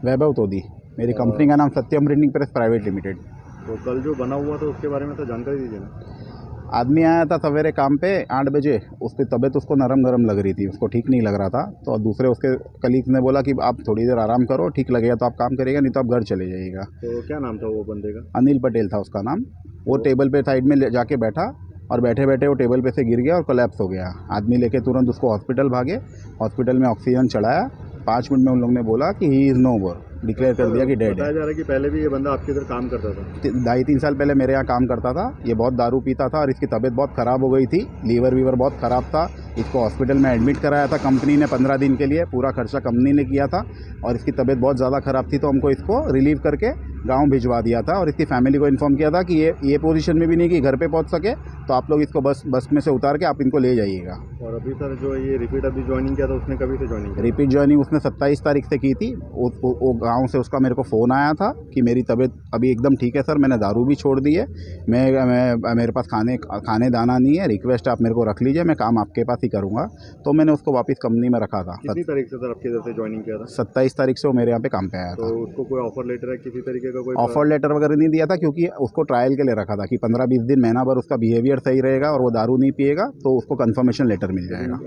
वैभव तोदी। मेरी कंपनी का नाम सत्यम प्रिंटिंग प्रेस प्राइवेट लिमिटेड। तो कल जो बना हुआ था उसके बारे में तो जानकारी दीजिए ना। आदमी आया था सवेरे काम पे 8 बजे, उसकी तबीयत उसको नरम गरम लग रही थी, उसको ठीक नहीं लग रहा था। तो दूसरे उसके कलीग ने बोला कि आप थोड़ी देर आराम करो, ठीक लगेगा तो आप काम करिएगा, नहीं तो आप घर चले जाइएगा। तो क्या नाम था वो बंदे का? अनिल पटेल था उसका नाम। वो टेबल पे साइड में जाके बैठा और बैठे बैठे वो टेबल पे से गिर गया और कोलैप्स हो गया। आदमी लेके तुरंत उसको हॉस्पिटल भागे, हॉस्पिटल में ऑक्सीजन चढ़ाया। 5 मिनट में उन लोगों ने बोला कि he is no more, declare कर दिया कि डेड है। बताया जा रहा है कि पहले भी ये बंदा आपके इधर काम करता था। 2.5-3 साल पहले मेरे यहाँ काम करता था। ये बहुत दारू पीता था और इसकी तबीयत बहुत ख़राब हो गई थी, लीवर वीवर बहुत ख़राब था। इसको हॉस्पिटल में एडमिट कराया था कंपनी ने 15 दिन के लिए, पूरा खर्चा कंपनी ने किया था। और इसकी तबीयत बहुत ज़्यादा ख़राब थी तो हमको इसको रिलीव करके गाँव भिजवा दिया था और इसकी फैमिली को इन्फॉर्म किया था कि ये पोजीशन में भी नहीं कि घर पे पहुंच सके, तो आप लोग इसको बस में से उतार के आप इनको ले जाइएगा। और अभी सर जो ये रिपीट अभी ज्वाइनिंग किया था उसने कभी से ज्वाइनिंग किया? रिपीट ज्वाइनिंग उसने 27 तारीख से की थी। वो गाँव से उसका मेरे को फ़ोन आया था कि मेरी तबीयत अभी एकदम ठीक है सर, मैंने दारू भी छोड़ दी है, मैं मेरे पास खाने दाना नहीं है, रिक्वेस्ट आप मेरे को रख लीजिए, मैं काम आपके पास ही करूँगा। तो मैंने उसको वापस कंपनी में रखा था। कितनी तारीख से सर आपके इधर से ज्वाइनिंग किया था? 27 तारीख से वो मेरे यहाँ पे काम पे आया था। तो उसको कोई ऑफर लेटर है किसी तरीके का? कोई ऑफर लेटर वगैरह नहीं दिया था क्योंकि उसको ट्रायल के लिए रखा था कि 15-20 दिन महीना भर उसका बिहेवियर सही रहेगा और वो दारू नहीं पिएगा तो उसको कंफर्मेशन लेटर मिल जाएगा।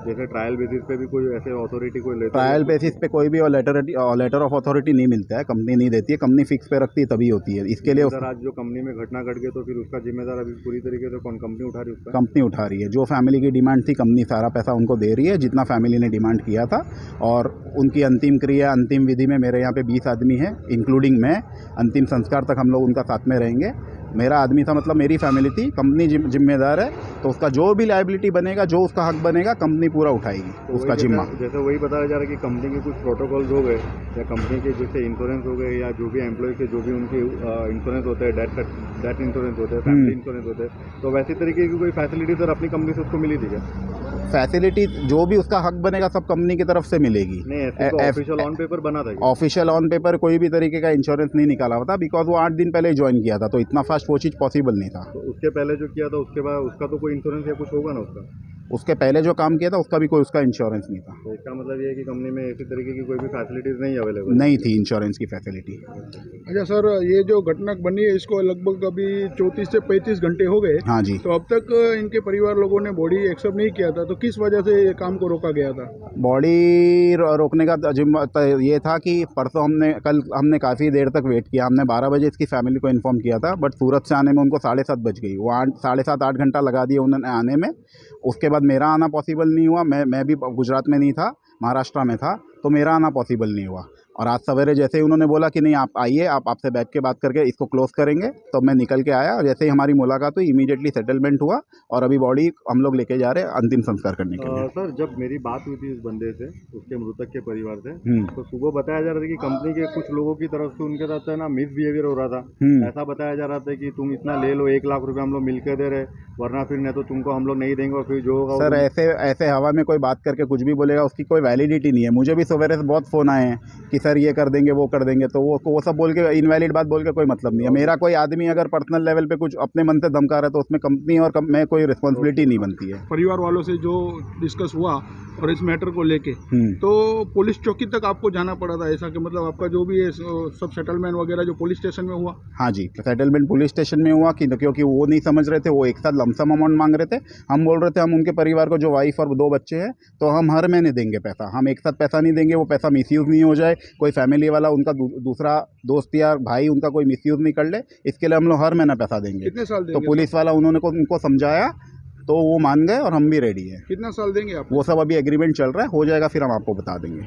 जैसे ट्रायल बेसिस पे भी कोई ऐसे अथॉरिटी कोई लेटर? ट्रायल बेसिस पे कोई भी लेटर ऑफ अथॉरिटी नहीं मिलता है, कंपनी नहीं देती है, कंपनी फिक्स पे रखती है तभी होती है। इसके लिए सर आज जो कंपनी में घटना घट गई तो फिर उसका जिम्मेदार अभी पूरी तरीके से कौन कंपनी उठा रही है? उसका कंपनी उठा रही है। जो फैमिली की डिमांड थी कंपनी सारा पैसा उनको दे रही है जितना फैमिली ने डिमांड किया था। और उनकी अंतिम क्रिया अंतिम विधि में मेरे यहाँ पे 20 आदमी है इंक्लूडिंग मैं। अंतिम संस्कार तक हम लोग उनका साथ में रहेंगे। मेरा आदमी था, मतलब मेरी फैमिली थी, कंपनी जिम्मेदार है तो उसका जो भी लायबिलिटी बनेगा, जो उसका हक बनेगा, कंपनी पूरा उठाएगी तो उसका जिम्मा। जैसे वही बताया जा रहा है कि कंपनी के कुछ प्रोटोकॉल्स हो गए या कंपनी के जैसे इंश्योरेंस हो गए या जो भी एम्प्लॉय के जो भी उनके इंश्योरेंस होते हैं, डेथ इंश्योरेंस होते हैं, फैमिली इंश्योरेंस होते हैं, तो वैसी तरीके की कोई फैसिलिटी सर अपनी कंपनी से उसको मिली थी क्या? फैसिलिटी जो भी उसका हक बनेगा सब कंपनी की तरफ से मिलेगी। नहीं, ऑफिशियल ऑन पेपर बना था? ऑफिशियल ऑन पेपर कोई भी तरीके का इंश्योरेंस नहीं निकाला हुआ था बिकॉज वो 8 दिन पहले ही ज्वाइन किया था तो इतना फास्ट वो चीज़ पॉसिबल नहीं था। तो उसके पहले जो किया था उसके बाद उसका तो कोई इंश्योरेंस या कुछ होगा ना उसका? उसके पहले जो काम किया था उसका भी कोई उसका इंश्योरेंस नहीं था। तो इसका मतलब ये है कि कंपनी में इसी तरीके की कोई भी फैसिलिटीज़ नहीं अवेलेबल नहीं थी इंश्योरेंस की फैसिलिटी। अच्छा सर, ये जो घटना बनी है इसको लगभग अभी 34 से 35 घंटे हो गए। हाँ जी। तो अब तक इनके परिवार लोगों ने बॉडी एक्सेप्ट नहीं किया था, तो किस वजह से ये काम को रोका गया था? बॉडी रोकने का ये था कि परसों कल हमने काफ़ी देर तक वेट किया। हमने 12 बजे इसकी फैमिली को इन्फॉर्म किया था बट सूरत से आने में उनको 7:30 बज गई। वो 7.5-8 घंटा लगा दिया उन्होंने आने में। उसके बाद मेरा आना पॉसिबल नहीं हुआ। मैं भी गुजरात में नहीं था, महाराष्ट्र में था, तो मेरा आना पॉसिबल नहीं हुआ। और आज सवेरे जैसे ही उन्होंने बोला कि नहीं आप आइए, आपसे बैठ के बात करके इसको क्लोज करेंगे, तो मैं निकल के आया और जैसे ही हमारी मुलाकात हुई इमीडिएटली सेटलमेंट हुआ और अभी बॉडी हम लोग लेके जा रहे हैं अंतिम संस्कार करने के लिए। सर जब मेरी बात हुई थी इस बंदे से, उसके मृतक के परिवार से, तो सुबह बताया जा रहा था कि कंपनी के कुछ लोगों की तरफ से उनके साथ है ना मिसबिहेवियर हो रहा था। ऐसा बताया जा रहा था कि तुम इतना ले लो, 1 लाख रुपये हम लोग मिलकर दे रहे, वरना फिर नहीं तो तुमको हम लोग नहीं देंगे और फिर जो होगा। सर ऐसे हवा में कोई बात करके कुछ भी बोलेगा उसकी कोई वैलिडिटी नहीं है। मुझे भी सवेरे से बहुत फ़ोन आए हैं कि सर ये कर देंगे वो कर देंगे, तो वो सब बोल के इनवैलिड बात बोल के कोई मतलब नहीं है। मेरा कोई आदमी अगर पर्सनल लेवल पे कुछ अपने मन से धमका रहा है तो उसमें कंपनी और मैं कोई रिस्पॉन्सिबिलिटी नहीं बनती है। परिवार वालों से जो डिस्कस हुआ और इस मैटर को लेके तो पुलिस चौकी तक आपको जाना पड़ा था, ऐसा कि मतलब आपका जो भी है सब सेटलमेंट वगैरह जो पुलिस स्टेशन में हुआ? हाँ जी, सेटलमेंट पुलिस स्टेशन में हुआ क्योंकि वो नहीं समझ रहे थे, वो एक साथ लमसम अमाउंट मांग रहे थे। हम बोल रहे थे हम उनके परिवार को जो वाइफ और 2 बच्चे हैं तो हम हर महीने देंगे पैसा, हम एक साथ पैसा नहीं देंगे, वो पैसा मिसयूज़ नहीं हो जाए, कोई फैमिली वाला उनका दूसरा दोस्त या भाई उनका कोई मिसयूज़ नहीं कर ले, इसके लिए हम लोग हर महीना पैसा देंगे। कितने साल देंगे? तो पुलिस वाला उनको समझाया तो वो मान गए और हम भी रेडी हैं। कितना साल देंगे आप? वो सब अभी एग्रीमेंट चल रहा है, हो जाएगा फिर हम आपको बता देंगे।